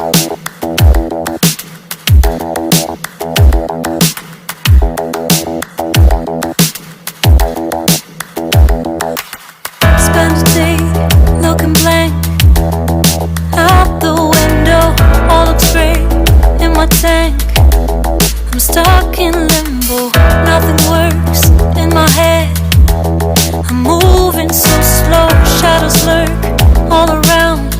Spend a day looking blank out the window, all looks great in my tank. I'm stuck in limbo, nothing works in my head. I'm moving so slow, shadows lurk all around.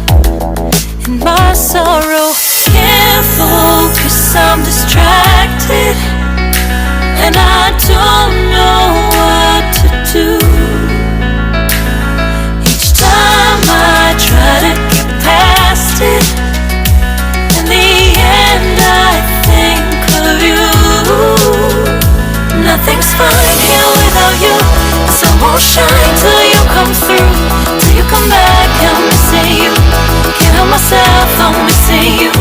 In my sorrow, can't focus, I'm distracted, and I don't know what to do. Each time I try to get past it, in the end I think of you. Nothing's fine here without you. The sun won't shine till you come through. Till you come back, I'm missing you. Can't help myself, I'm missing you.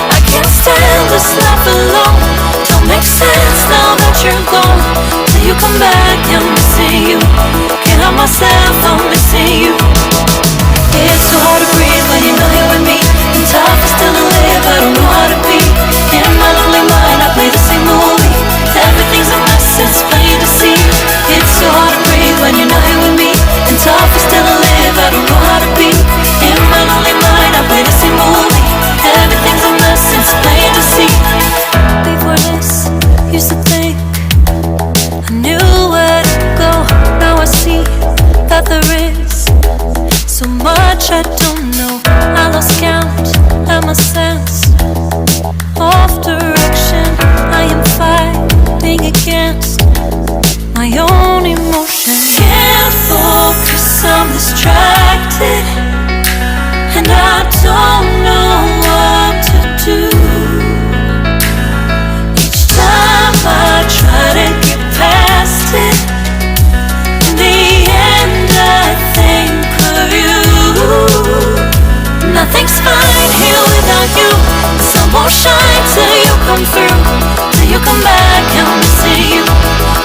I can't stand this life alone. Don't make sense now that you're gone. Till you come back, I'm missing you. Can't help myself, I'm missing you. It's so hard to breathe when you're not here with me. And tough is still to live, I don't know how to be. In my lonely mind, I play the same movie. Everything's a mess, it's plain to see. It's so hard to breathe when you're not here with me. And tough is still to live, I don't know how to be. In my lonely mind, I play the same movie. Everything's a mess, it's plain to see. Before this, used to think I knew where to go. Now I see that there is so much I don't know. I lost count at my sense of direction. I am fighting against my own emotion. Can't focus, I'm distracted, and I don't know what to do. Each time I try to get past it, in the end I think of you. Nothing's fine here without you. The sun won't shine till you come through. Till you come back, I'm missing you.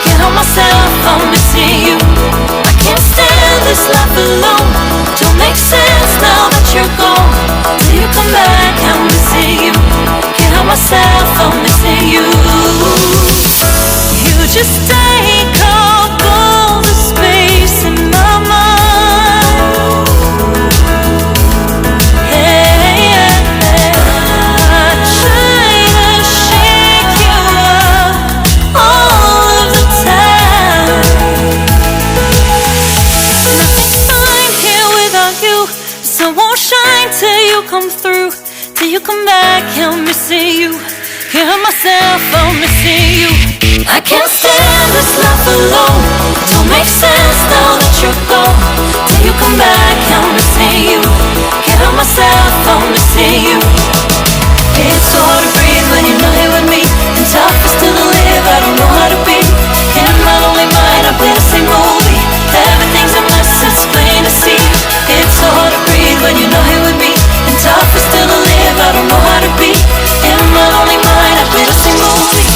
Can't help myself, I'm missing you. I can't stand this life alone. Don't make sense now that you're gone. Till you come back, I'm missing you. Can't help myself, I'm missing you. You just take up all the space in my mind. Hey, I try to shake you up all of the time. Nothing's fine here without you. The sun won't shine till you come through. Till you come back, I'm missing you. Can't help myself, I'm missing you. I can't stand this life alone. Don't make sense now that you're gone. Till you come back, I'm missing you. Can't help myself, I'm missing you. It's so hard to breathe when you're not here with me. And tough is still to live, I don't know how to be. In my lonely mind, I play the same movie. Everything's a mess, it's plain to see. It's so hard to breathe when you're not here with me. And tough is still to live, I don't know how to be. In my lonely mind, I play the same movie.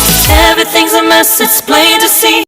Everything's a mess, it's plain to see.